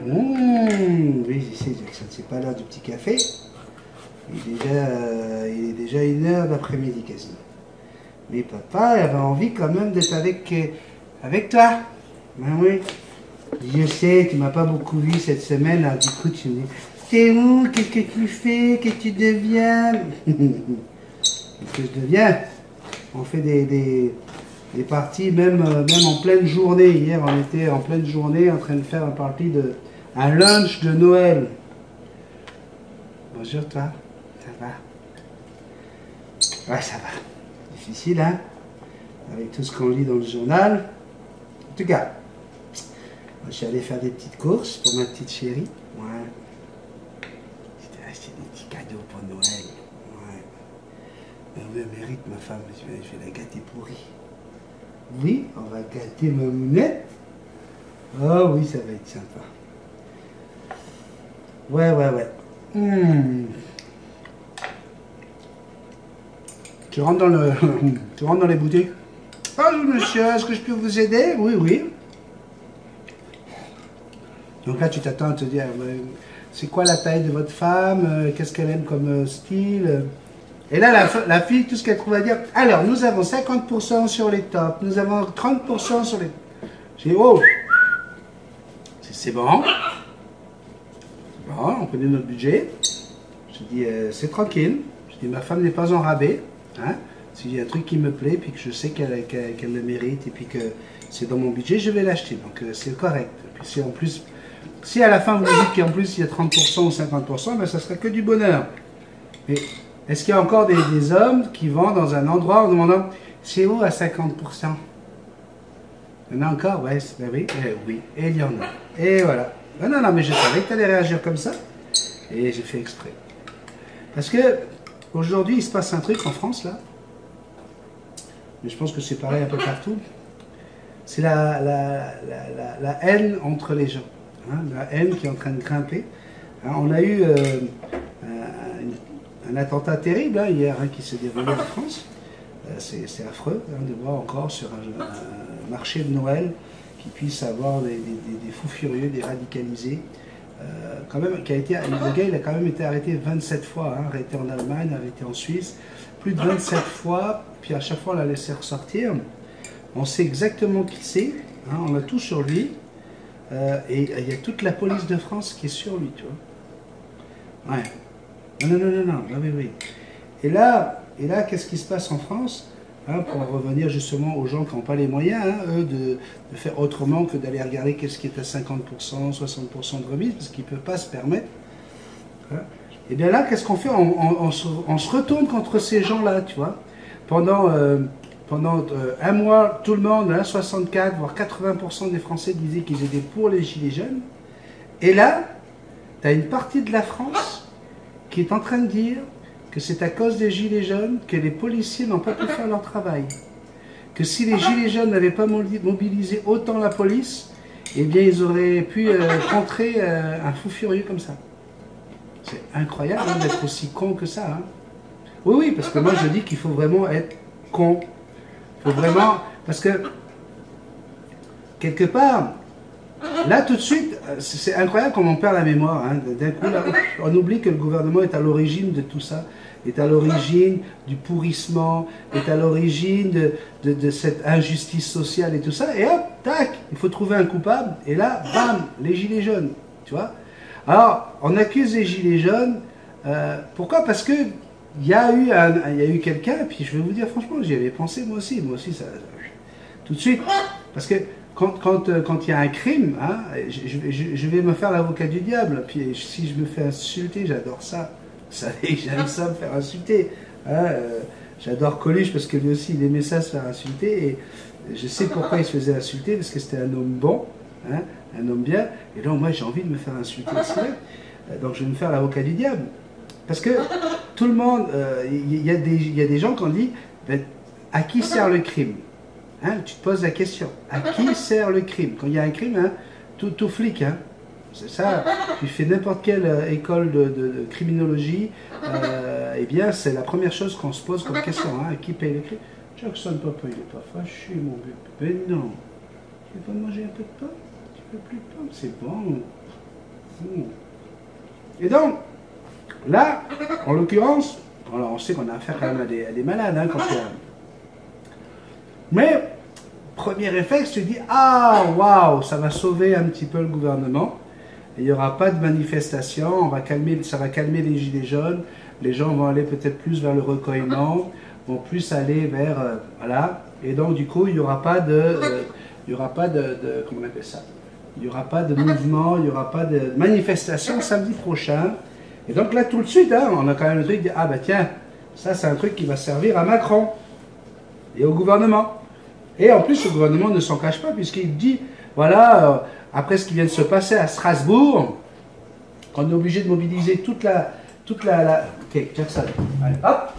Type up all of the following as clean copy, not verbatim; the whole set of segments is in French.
Oui, c'est pas l'heure du petit café. Il est déjà 1 heure d'après-midi quasiment. Mais papa avait envie quand même d'être avec toi. Ben oui. Je sais, tu m'as pas beaucoup vu cette semaine, alors du coup tu me dis, t'es où? Qu'est-ce que tu fais? Qu'est-ce que tu deviens? Qu'est-ce que je deviens? On fait des parties même en pleine journée. Hier on était en pleine journée en train de faire un lunch de Noël. Bonjour toi, ça va? Ouais, ça va. Difficile, hein? Avec tout ce qu'on lit dans le journal. En tout cas, moi, je suis allé faire des petites courses pour ma petite chérie. Ouais. J'ai acheté des petits cadeaux pour Noël. Ouais. Elle mérite, ma femme. Je vais la gâter pourrie. Oui, on va gâter ma mounette. Oh oui, ça va être sympa. Ouais. Tu rentres dans les boutiques. Bonjour monsieur, est-ce que je peux vous aider? Oui. Donc là, tu t'attends à te dire, c'est quoi la taille de votre femme? Qu'est-ce qu'elle aime comme style? Et là, la fille, tout ce qu'elle trouve à dire, alors, nous avons 50% sur les tops, nous avons 30% sur les... J'ai dit, oh, c'est bon. Bon, on connaît notre budget. Je dis, c'est tranquille. Je dis, ma femme n'est pas en rabais. Hein? S'il y a un truc qui me plaît, puis que je sais qu'elle le mérite, et puis que c'est dans mon budget, je vais l'acheter. Donc, c'est correct. Et puis, si en plus... Si à la fin vous me dites qu'en plus il y a 30% ou 50%, ben ça serait que du bonheur. Mais est-ce qu'il y a encore des hommes qui vont dans un endroit en demandant c'est où à 50%? Il y en a encore? Ouais, ben oui, oui, et il y en a. Et voilà. Non, mais je savais que tu allais réagir comme ça. Et j'ai fait exprès. Parce que aujourd'hui il se passe un truc en France là. Mais je pense que c'est pareil un peu partout. C'est la haine entre les gens. Hein, la haine qui est en train de grimper. Hein, on a eu un attentat terrible hein, hier qui s'est déroulé en France. C'est affreux hein, de voir encore sur un marché de Noël qui puisse avoir des fous furieux, des radicalisés. Quand même, le gars il a quand même été arrêté 27 fois, hein, arrêté en Allemagne, arrêté en Suisse, plus de 27 fois, puis à chaque fois on l'a laissé ressortir. On sait exactement qui c'est, hein, on a tout sur lui. Et il y a toute la police de France qui est sur lui, tu vois. Ouais. Non, oui. Et là qu'est-ce qui se passe en France hein, pour revenir justement aux gens qui n'ont pas les moyens, hein, eux, de faire autrement que d'aller regarder qu'est-ce qui est à 50%, 60% de remise, parce qu'ils ne peuvent pas se permettre. Hein. Et bien là, qu'est-ce qu'on fait? On se retourne contre ces gens-là, tu vois. Pendant un mois, tout le monde, hein, 64, voire 80% des Français disaient qu'ils étaient pour les Gilets jaunes. Et là, tu as une partie de la France qui est en train de dire que c'est à cause des Gilets jaunes que les policiers n'ont pas pu faire leur travail. Que si les Gilets jaunes n'avaient pas mobilisé autant la police, eh bien ils auraient pu contrer un fou furieux comme ça. C'est incroyable hein, d'être aussi con que ça. Hein. Oui, parce que moi je dis qu'il faut vraiment être con. Faut vraiment, parce que quelque part, là tout de suite, c'est incroyable comme on perd la mémoire. Hein. D'un coup, là, on oublie que le gouvernement est à l'origine de tout ça, est à l'origine du pourrissement, est à l'origine de cette injustice sociale et tout ça. Et hop, tac, il faut trouver un coupable. Et là, bam, les gilets jaunes, tu vois. Alors, on accuse les gilets jaunes. Pourquoi? Parce que il y a eu quelqu'un, et puis je vais vous dire franchement, j'y avais pensé moi aussi ça, tout de suite, parce que quand il y a un crime, hein, je vais me faire l'avocat du diable, puis si je me fais insulter, j'adore ça, vous savez, j'aime ça me faire insulter, hein, j'adore Coluche parce que lui aussi il aimait ça se faire insulter, et je sais pourquoi il se faisait insulter, parce que c'était un homme bon, hein, un homme bien, et donc moi j'ai envie de me faire insulter aussi, donc je vais me faire l'avocat du diable. Parce que tout le monde, il y a des gens qui ont dit, ben, à qui sert le crime hein, tu te poses la question, à qui sert le crime? Quand il y a un crime, hein, tout flic, hein, c'est ça, tu fais n'importe quelle école de criminologie, eh bien c'est la première chose qu'on se pose comme question, hein, à qui paye le crime? Jackson, papa, il n'est pas fâché, mon bébé. Ben non, tu veux pas manger un peu de pain? Tu veux plus de pain? C'est bon. Et donc, là, en l'occurrence, on sait qu'on a affaire quand même à des malades, hein, quand il y a... Mais, premier réflexe, tu dis, ah, waouh, ça va sauver un petit peu le gouvernement. Il n'y aura pas de manifestation, ça va calmer les gilets jaunes. Les gens vont aller peut-être plus vers le recueillement, vont plus aller vers... voilà. Et donc, du coup, il n'y aura pas de... comment on appelle ça? Il n'y aura pas de mouvement, il n'y aura pas de manifestation samedi prochain. Et donc là, tout de suite, hein, on a quand même le truc de, ah bah tiens, ça c'est un truc qui va servir à Macron et au gouvernement. Et en plus, le gouvernement ne s'en cache pas, puisqu'il dit, voilà, après ce qui vient de se passer à Strasbourg, on est obligé de mobiliser toute la... Ok, Jackson, allez, hop,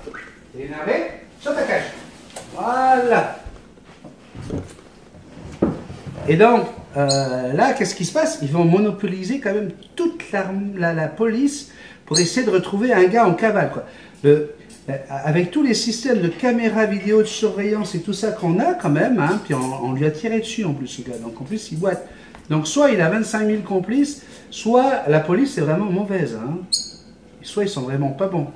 t'es énervé, sur ta cage. Voilà. Et donc, là, qu'est-ce qui se passe? Ils vont monopoliser quand même toute la police pour essayer de retrouver un gars en cavale, quoi. Avec tous les systèmes de caméras vidéo, de surveillance et tout ça qu'on a quand même, hein, puis on lui a tiré dessus en plus, ce gars. Donc en plus, il boite. Donc soit il a 25 000 complices, soit la police est vraiment mauvaise. Hein. Soit ils sont vraiment pas bons.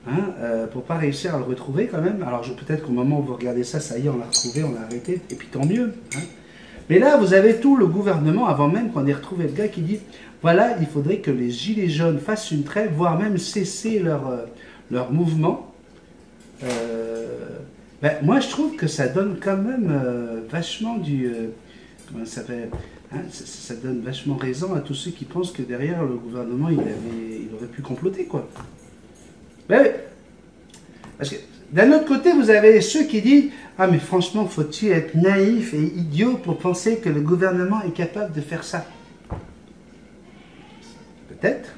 Hein, pour pas réussir à le retrouver quand même. Alors peut-être qu'au moment où vous regardez ça, ça y est, on l'a retrouvé, on l'a arrêté, et puis tant mieux. Hein. Mais là, vous avez tout le gouvernement, avant même qu'on ait retrouvé le gars qui dit, voilà, il faudrait que les gilets jaunes fassent une trêve, voire même cesser leur mouvement. Ben, moi, je trouve que ça donne quand même vachement du... comment ça s'appelle, hein, ça donne vachement raison à tous ceux qui pensent que derrière le gouvernement, il aurait pu comploter, quoi. Ben oui. Parce que d'un autre côté, vous avez ceux qui disent « Ah, mais franchement, faut-il être naïf et idiot pour penser que le gouvernement est capable de faire ça ?» Peut-être.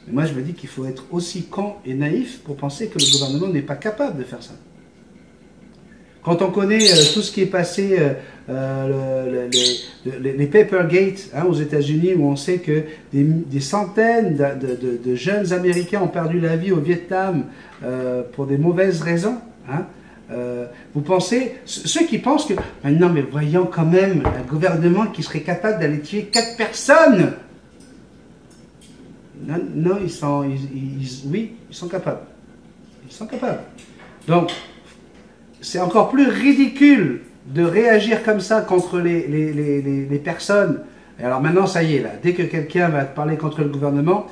Mais moi, je me dis qu'il faut être aussi con et naïf pour penser que le gouvernement n'est pas capable de faire ça. Quand on connaît tout ce qui est passé, les Papergate, hein, aux États-Unis, où on sait que des centaines de jeunes Américains ont perdu la vie au Vietnam pour des mauvaises raisons, hein, vous pensez, ceux qui pensent que, non mais voyons quand même un gouvernement qui serait capable d'aller tuer 4 personnes. Non, oui, ils sont capables. Ils sont capables. Donc, c'est encore plus ridicule de réagir comme ça contre les personnes. Et alors maintenant, ça y est, là, dès que quelqu'un va parler contre le gouvernement,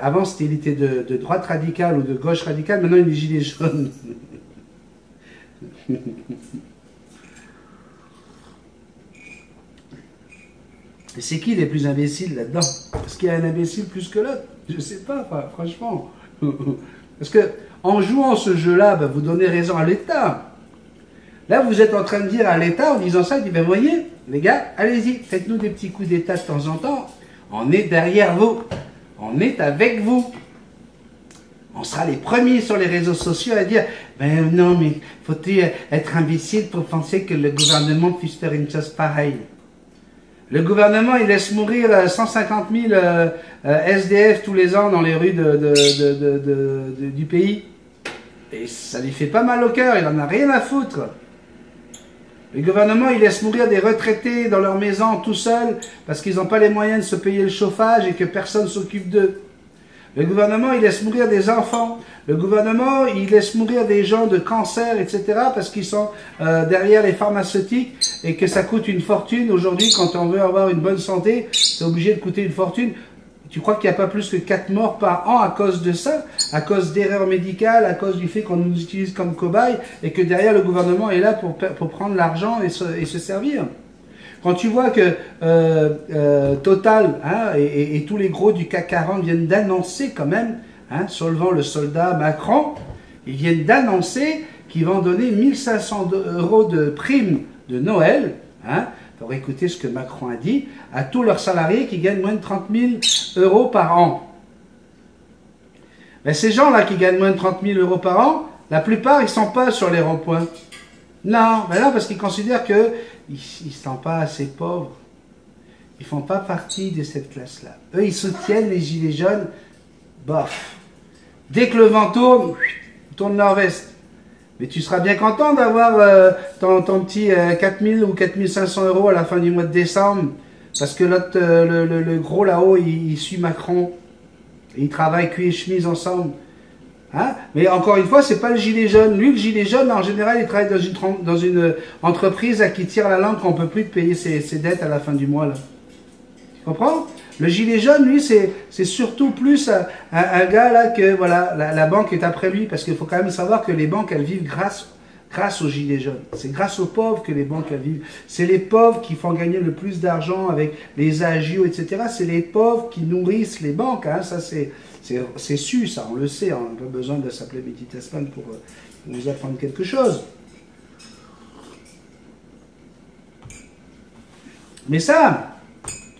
avant il était de droite radicale ou de gauche radicale, maintenant il est gilet jaune. Et c'est qui les plus imbéciles là-dedans? Est-ce qu'il y a un imbécile plus que l'autre? Je ne sais pas, franchement. Parce que en jouant ce jeu-là, ben, vous donnez raison à l'État. Là, vous êtes en train de dire à l'État, en disant ça, il dit, ben voyez, les gars, allez-y, faites-nous des petits coups d'État de temps en temps. On est derrière vous. On est avec vous. On sera les premiers sur les réseaux sociaux à dire, ben non, mais faut-il être imbécile pour penser que le gouvernement puisse faire une chose pareille? Le gouvernement, il laisse mourir 150 000 SDF tous les ans dans les rues du pays. Et ça lui fait pas mal au cœur, il en a rien à foutre. Le gouvernement, il laisse mourir des retraités dans leur maison tout seuls parce qu'ils n'ont pas les moyens de se payer le chauffage et que personne ne s'occupe d'eux. Le gouvernement, il laisse mourir des enfants. Le gouvernement, il laisse mourir des gens de cancer, etc. parce qu'ils sont derrière les pharmaceutiques et que ça coûte une fortune. Aujourd'hui, quand on veut avoir une bonne santé, c'est obligé de coûter une fortune. Tu crois qu'il n'y a pas plus que 4 morts par an à cause de ça, à cause d'erreurs médicales, à cause du fait qu'on nous utilise comme cobayes et que derrière le gouvernement est là pour prendre l'argent et se servir. Quand tu vois que Total, hein, et tous les gros du CAC 40 viennent d'annoncer quand même, hein, soulevant le soldat Macron, ils viennent d'annoncer qu'ils vont donner 1 500 € de prime de Noël, hein, pour écouter ce que Macron a dit, à tous leurs salariés qui gagnent moins de 30 000 € par an. Ben, ces gens-là qui gagnent moins de 30 000 € par an, la plupart, ils ne sont pas sur les ronds-points. Non, ben non, parce qu'ils considèrent qu'ils ne sont pas assez pauvres. Ils ne font pas partie de cette classe-là. Eux, ils soutiennent les gilets jaunes, bof. Dès que le vent tourne, tourne nord-est. Mais tu seras bien content d'avoir ton petit 4 000 ou 4 500 € à la fin du mois de décembre parce que l'autre, le gros là-haut, il suit Macron. Et ils travaillent cul et chemise ensemble. Hein? Mais encore une fois, c'est pas le gilet jaune. Lui, le gilet jaune, en général, il travaille dans une entreprise à qui tire la langue qu'on peut plus de payer ses dettes à la fin du mois. Là. Tu comprends? Le gilet jaune, lui, c'est surtout plus un gars là que voilà, la banque est après lui, parce qu'il faut quand même savoir que les banques, elles vivent grâce aux gilets jaunes. C'est grâce aux pauvres que les banques elles vivent. C'est les pauvres qui font gagner le plus d'argent avec les agios, etc. C'est les pauvres qui nourrissent les banques. Hein. Ça, c'est su, ça, on le sait. On n'a pas besoin de s'appeler Betty Tasman pour nous apprendre quelque chose. Mais ça,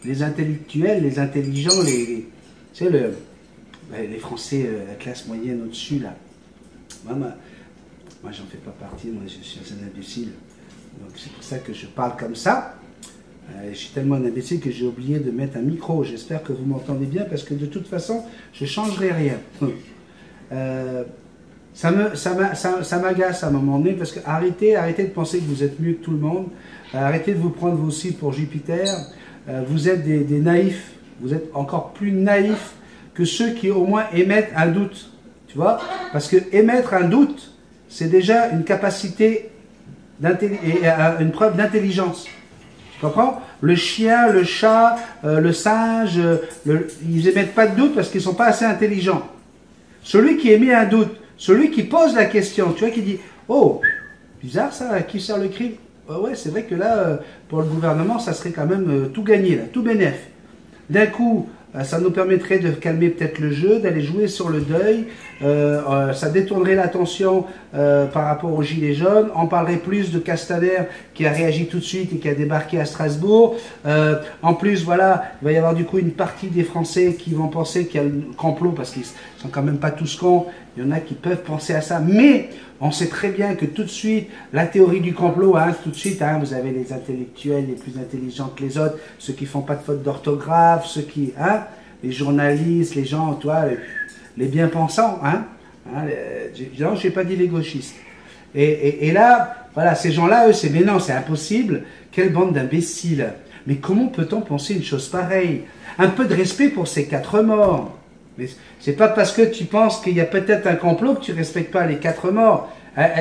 les intellectuels, les intelligents, tu sais, les Français, la classe moyenne au-dessus, là. Moi, j'en fais pas partie, moi, je suis un imbécile. Donc, c'est pour ça que je parle comme ça. Je suis tellement un imbécile que j'ai oublié de mettre un micro. J'espère que vous m'entendez bien, parce que de toute façon, je ne changerai rien. Ça m'agace à un moment donné, parce que arrêtez de penser que vous êtes mieux que tout le monde. Arrêtez de vous prendre vos cibles pour Jupiter. Vous êtes des naïfs. Vous êtes encore plus naïfs que ceux qui au moins émettent un doute. Tu vois? Parce que émettre un doute, c'est déjà une capacité et une preuve d'intelligence. Tu comprends? Le chien, le chat, le singe, ils émettent pas de doute parce qu'ils sont pas assez intelligents. Celui qui émet un doute, celui qui pose la question, tu vois, qui dit « Oh, bizarre ça, à qui sert le crime ?» Ouais, c'est vrai que là, pour le gouvernement, ça serait quand même tout gagné, là, tout bénef. D'un coup, ça nous permettrait de calmer peut-être le jeu, d'aller jouer sur le deuil, ça détournerait l'attention par rapport aux gilets jaunes, on parlerait plus de Castaner qui a réagi tout de suite et qui a débarqué à Strasbourg. En plus, voilà, il va y avoir du coup une partie des Français qui vont penser qu'il y a un complot, parce qu'ils sont quand même pas tous cons, il y en a qui peuvent penser à ça, mais on sait très bien que tout de suite, la théorie du complot, hein, tout de suite, hein, vous avez les intellectuels les plus intelligents que les autres, ceux qui font pas de faute d'orthographe, ceux qui, hein, les journalistes, les gens, toi, les bien-pensants, hein, non, je n'ai pas dit les gauchistes. Et là, voilà, ces gens-là, eux, mais non, c'est impossible, quelle bande d'imbéciles. Mais comment peut-on penser une chose pareille? Un peu de respect pour ces 4 morts. Mais c'est pas parce que tu penses qu'il y a peut-être un complot que tu respectes pas les 4 morts.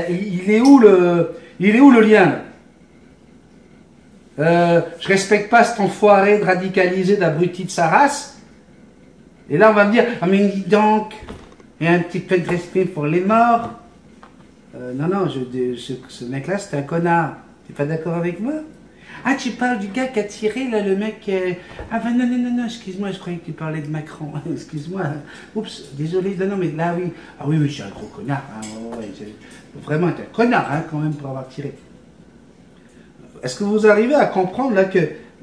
Il est où le lien? Je respecte pas cet enfoiré de radicalisé, d'abruti de sa race. Et là on va me dire, ah mais dis donc, il y a un petit peu de respect pour les morts. Non, ce mec-là c'est un connard. T'es pas d'accord avec moi? Ah, tu parles du gars qui a tiré, là, le mec... Ah, ben non, excuse-moi, je croyais que tu parlais de Macron. Excuse-moi. Oups, désolé, non, mais là, oui. Ah oui, je suis un gros connard. Hein. Ouais, vraiment, t'es un connard, hein, quand même, pour avoir tiré. Est-ce que vous arrivez à comprendre, là, que,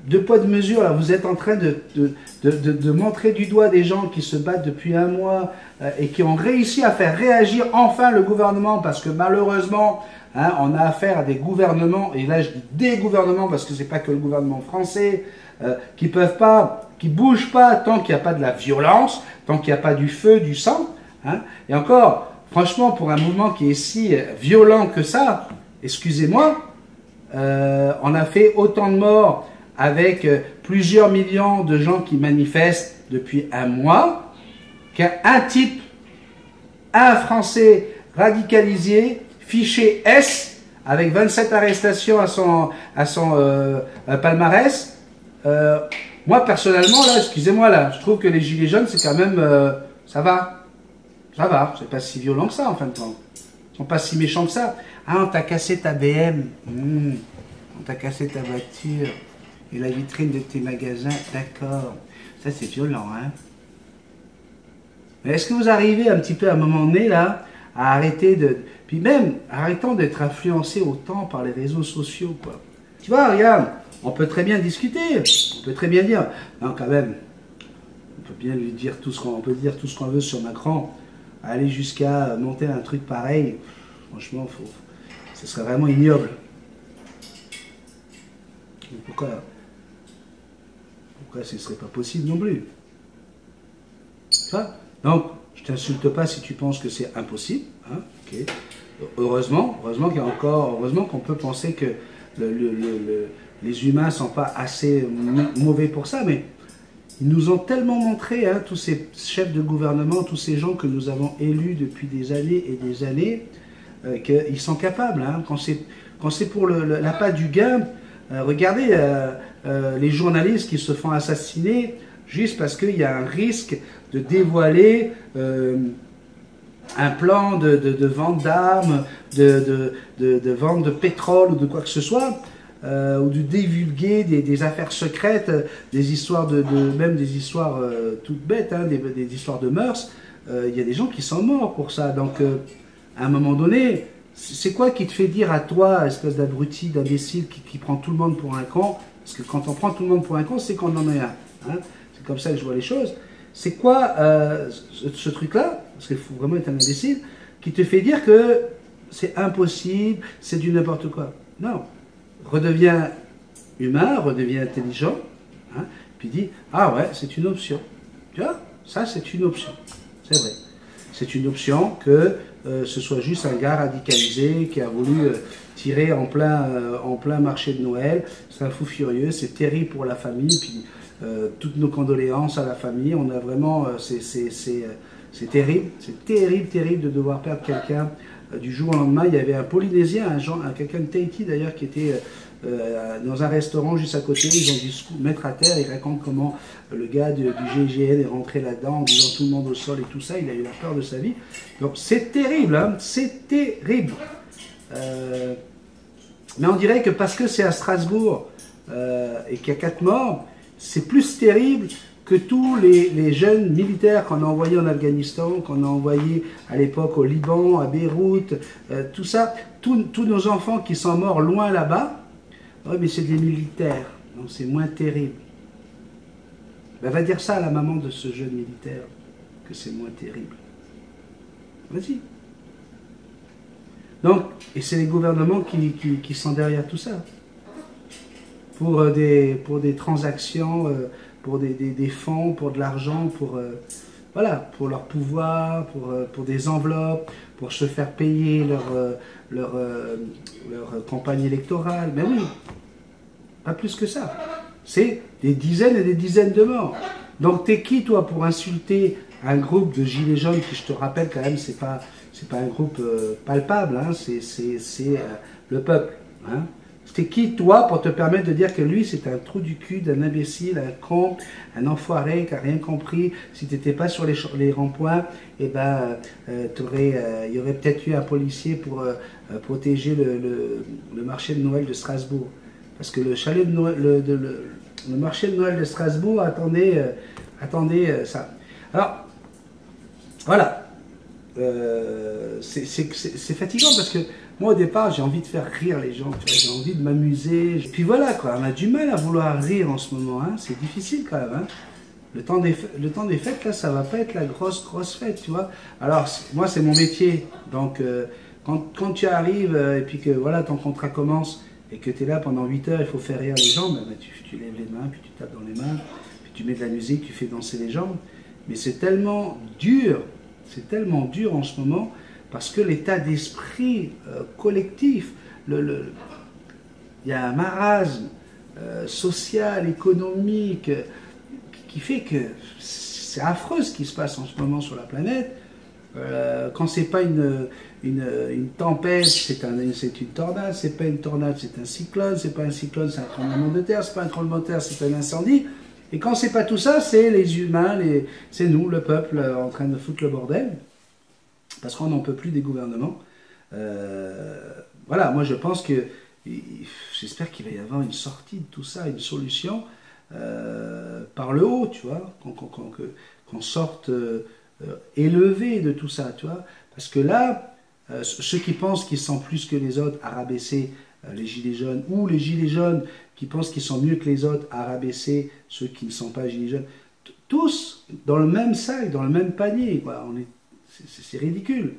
deux poids, de mesure, là, vous êtes en train de montrer du doigt des gens qui se battent depuis un mois et qui ont réussi à faire réagir enfin le gouvernement, parce que malheureusement... Hein, on a affaire à des gouvernements, et là je dis des gouvernements parce que c'est pas que le gouvernement français, qui bougent pas tant qu'il n'y a pas de la violence, tant qu'il n'y a pas du feu, du sang. Hein. Et encore, franchement, pour un mouvement qui est si violent que ça, excusez-moi, on a fait autant de morts avec plusieurs millions de gens qui manifestent depuis un mois, qu'un type, un Français radicalisé, fiché S, avec 27 arrestations à son palmarès. Moi, personnellement, là, excusez-moi, là, je trouve que les gilets jaunes, c'est quand même... ça va. Ça va. C'est pas si violent que ça, en fin de compte. Ils sont pas si méchants que ça. Ah, on t'a cassé ta BM. On t'a cassé ta voiture. Et la vitrine de tes magasins. D'accord. Ça, c'est violent, hein. Mais est-ce que vous arrivez un petit peu à un moment donné, là, à arrêter de... Puis même, arrêtons d'être influencés autant par les réseaux sociaux, quoi. Tu vois, regarde, on peut très bien discuter, on peut très bien dire, non, quand même, on peut bien lui dire tout ce qu'on veut sur Macron, aller jusqu'à monter un truc pareil, franchement, ce serait vraiment ignoble. Pourquoi ce ne serait pas possible non plus? Tu vois? Donc, je t'insulte pas si tu penses que c'est impossible, hein, ok. Heureusement qu'on peut penser que les humains ne sont pas assez mauvais pour ça, mais ils nous ont tellement montré, hein, tous ces chefs de gouvernement, tous ces gens que nous avons élus depuis des années et des années, qu'ils sont capables. Hein, quand c'est pour l'appât du gain, regardez les journalistes qui se font assassiner juste parce qu'il y a un risque de dévoiler un plan de vente d'armes, de vente de pétrole ou de quoi que ce soit, ou de divulguer des affaires secrètes, des histoires même des histoires toutes bêtes, hein, des histoires de mœurs. Il y a des gens qui sont morts pour ça. Donc, à un moment donné, c'est quoi qui te fait dire à toi, espèce d'abruti, d'imbécile qui prend tout le monde pour un con? Parce que quand on prend tout le monde pour un con, c'est qu'on en est un. Hein, c'est comme ça que je vois les choses. C'est quoi ce truc-là, parce qu'il faut vraiment être un imbécile, qui te fait dire que c'est impossible, c'est du n'importe quoi? Non. Redeviens humain, redeviens intelligent, hein, puis dis, ah ouais, c'est une option. Tu vois, ça c'est une option. C'est vrai. C'est une option que ce soit juste un gars radicalisé qui a voulu tirer en plein marché de Noël. C'est un fou furieux, c'est terrible pour la famille, puis toutes nos condoléances à la famille. On a vraiment, c'est terrible, terrible de devoir perdre quelqu'un du jour au lendemain. Il y avait un Polynésien, quelqu'un de Tahiti d'ailleurs, qui était dans un restaurant juste à côté. Ils ont dû se mettre à terre. Il raconte comment le gars du GIGN est rentré là-dedans en disant tout le monde au sol et tout ça. Il a eu la peur de sa vie. Donc c'est terrible, hein, c'est terrible. Mais on dirait que parce que c'est à Strasbourg et qu'il y a 4 morts, c'est plus terrible que tous les jeunes militaires qu'on a envoyés en Afghanistan, qu'on a envoyés à l'époque au Liban, à Beyrouth, tout ça, tous nos enfants qui sont morts loin là-bas, oui, mais c'est des militaires, donc c'est moins terrible. Ben, va dire ça à la maman de ce jeune militaire, que c'est moins terrible. Vas-y. Donc, et c'est les gouvernements qui sont derrière tout ça. Pour des transactions, pour des fonds, pour de l'argent, voilà, pour leur pouvoir, pour des enveloppes, pour se faire payer leur campagne électorale. Mais oui, pas plus que ça. C'est des dizaines et des dizaines de morts. Donc t'es qui toi pour insulter un groupe de gilets jaunes qui, je te rappelle quand même, c'est pas un groupe palpable, hein, c'est le peuple. Hein. C'était qui, toi, pour te permettre de dire que lui, c'est un trou du cul, d'un imbécile, un con, un enfoiré qui n'a rien compris? Si tu n'étais pas sur les ronds-points, eh ben, il y aurait peut-être eu un policier pour protéger le marché de Noël de Strasbourg. Parce que le chalet de Noël, le marché de Noël de Strasbourg attendait ça. Alors, voilà. C'est fatigant parce que moi au départ j'ai envie de faire rire les gens, j'ai envie de m'amuser, puis voilà quoi, on a du mal à vouloir rire en ce moment, hein. C'est difficile quand même, hein. Le temps des fêtes là, ça va pas être la grosse fête, tu vois. Alors moi c'est mon métier, donc quand tu arrives et puis que voilà ton contrat commence et que tu es là pendant 8 heures, il faut faire rire les gens, ben, tu lèves les mains, puis tu tapes dans les mains, puis tu mets de la musique, tu fais danser les gens, mais c'est tellement dur en ce moment, parce que l'état d'esprit collectif, il y a un marasme social, économique, qui fait que c'est affreux ce qui se passe en ce moment sur la planète. Quand c'est pas une tempête, c'est une tornade, c'est pas une tornade, c'est un cyclone, c'est pas un cyclone, c'est un tremblement de terre, c'est pas un tremblement de terre, c'est un incendie. Et quand c'est pas tout ça, c'est les humains, c'est nous, le peuple, en train de foutre le bordel, parce qu'on n'en peut plus des gouvernements. Voilà, moi je pense que, j'espère qu'il va y avoir une sortie de tout ça, une solution par le haut, tu vois, qu'on sorte élevé de tout ça, tu vois, parce que là, ceux qui pensent qu'ils sont plus que les autres à rabaisser les gilets jaunes, ou les gilets jaunes qui pensent qu'ils sont mieux que les autres à rabaisser ceux qui ne sont pas gilets jaunes, tous dans le même sac, dans le même panier, quoi. C'est ridicule.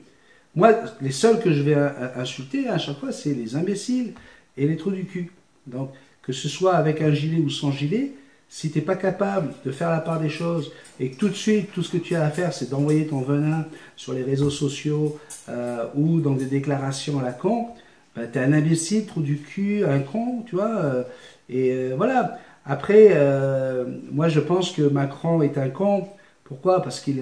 Moi, les seuls que je vais insulter à chaque fois, c'est les imbéciles et les trous du cul. Donc, que ce soit avec un gilet ou sans gilet, si tu n'es pas capable de faire la part des choses et que tout de suite, tout ce que tu as à faire, c'est d'envoyer ton venin sur les réseaux sociaux ou dans des déclarations à la con, ben, tu es un imbécile, trou du cul, un con, tu vois. Et voilà. Après, moi je pense que Macron est un con. Pourquoi? Parce qu'il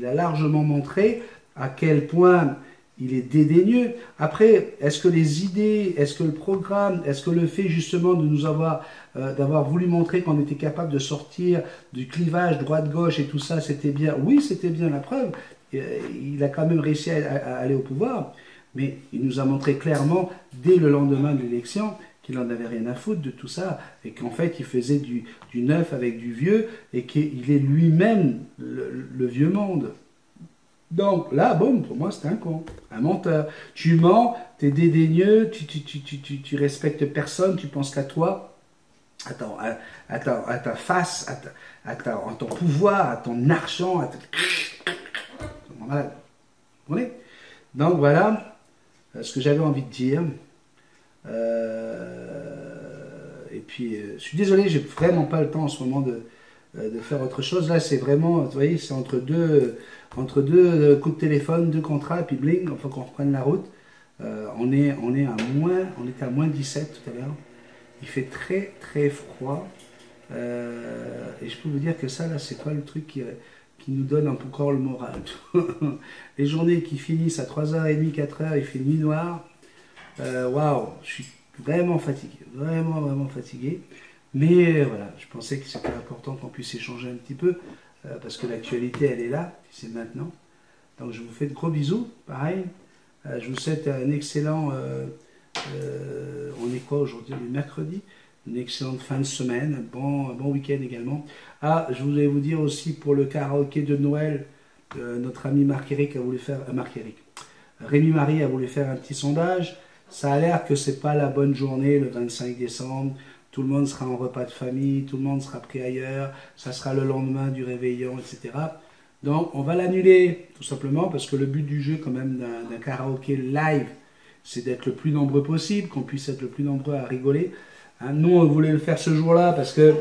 a largement montré à quel point il est dédaigneux. Après, est-ce que les idées, est-ce que le programme, est-ce que le fait justement de nous avoir, d'avoir voulu montrer qu'on était capable de sortir du clivage droite-gauche et tout ça, c'était bien? Oui, c'était bien, la preuve. Il a quand même réussi à aller au pouvoir, mais il nous a montré clairement, dès le lendemain de l'élection, qu'il n'en avait rien à foutre de tout ça, et qu'en fait il faisait du neuf avec du vieux, et qu'il est lui-même le vieux monde. Donc là, bon, pour moi c'est un con, un menteur. Tu mens, tu es dédaigneux, tu respectes personne, tu penses qu'à toi, à ta face, à ton pouvoir, à ton argent, Voilà. Vous comprenez? Donc voilà ce que j'avais envie de dire. Et puis, je suis désolé, j'ai vraiment pas le temps en ce moment de faire autre chose. Là, c'est vraiment, vous voyez, c'est entre deux coups de téléphone, deux contrats, et puis bling, il faut qu'on reprenne la route. On était à moins 17 tout à l'heure. Il fait très très froid. Et je peux vous dire que ça, là, c'est pas le truc qui nous donne encore le moral. Les journées qui finissent à 3h30, 4h, il fait nuit noire. Waouh, je suis vraiment fatigué, vraiment fatigué. Mais voilà, je pensais que c'était important qu'on puisse échanger un petit peu, parce que l'actualité, elle est là, c'est maintenant. Donc je vous fais de gros bisous, pareil. Je vous souhaite un excellent, on est quoi aujourd'hui, le mercredi, une excellente fin de semaine, un bon week-end également. Ah, je voulais vous dire aussi pour le karaoké de Noël, notre ami Marc-Éric a voulu faire, Rémi-Marie a voulu faire un petit sondage. Ça a l'air que c'est pas la bonne journée le 25 décembre. Tout le monde sera en repas de famille, tout le monde sera pris ailleurs. Ça sera le lendemain du réveillon, etc. Donc on va l'annuler tout simplement parce que le but du jeu quand même d'un karaoké live, c'est d'être le plus nombreux possible, qu'on puisse être le plus nombreux à rigoler. Hein, nous on voulait le faire ce jour-là parce que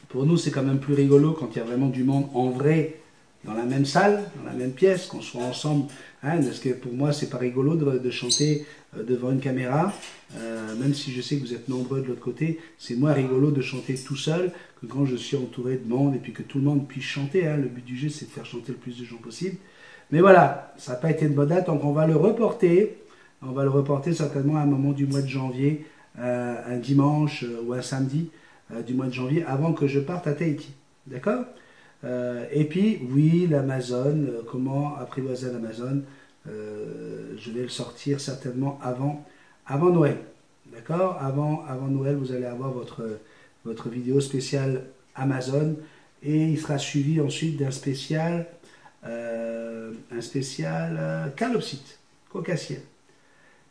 pour nous c'est quand même plus rigolo quand il y a vraiment du monde en vrai dans la même salle, dans la même pièce, qu'on soit ensemble. Hein, parce que pour moi, c'est pas rigolo de chanter devant une caméra, même si je sais que vous êtes nombreux de l'autre côté. C'est moins rigolo de chanter tout seul que quand je suis entouré de monde et puis que tout le monde puisse chanter. Hein. Le but du jeu, c'est de faire chanter le plus de gens possible. Mais voilà, ça n'a pas été une bonne date, donc on va le reporter. On va le reporter certainement à un moment du mois de janvier, un dimanche ou un samedi du mois de janvier, avant que je parte à Tahiti. D'accord ? Et puis, oui, l'Amazon, comment apprivoiser l'Amazon, je vais le sortir certainement avant Noël. D'accord? Avant Noël, vous allez avoir votre vidéo spéciale Amazon et il sera suivi ensuite d'un spécial calopsite, cocassiel.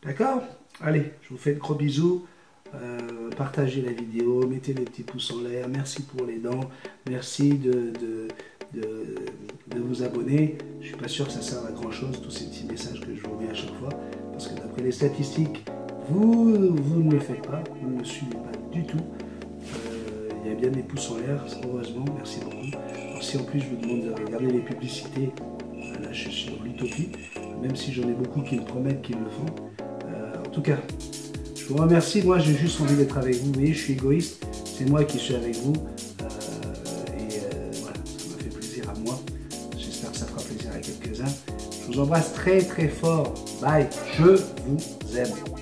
D'accord? Allez, je vous fais de gros bisous. Partagez la vidéo, mettez les petits pouces en l'air, merci pour les dons, merci de vous abonner. Je suis pas sûr que ça serve à grand chose, tous ces petits messages que je vous mets à chaque fois, parce que d'après les statistiques, vous ne le faites pas, vous ne me suivez pas du tout. Il y a bien des pouces en l'air, heureusement, merci beaucoup. Alors, si en plus je vous demande de regarder les publicités, là je suis sur l'utopie, même si j'en ai beaucoup qui me promettent qu'ils le font. En tout cas, je vous remercie, moi j'ai juste envie d'être avec vous, vous voyez, je suis égoïste, c'est moi qui suis avec vous, voilà, ça m'a fait plaisir à moi, j'espère que ça fera plaisir à quelques-uns. Je vous embrasse très très fort, bye, je vous aime.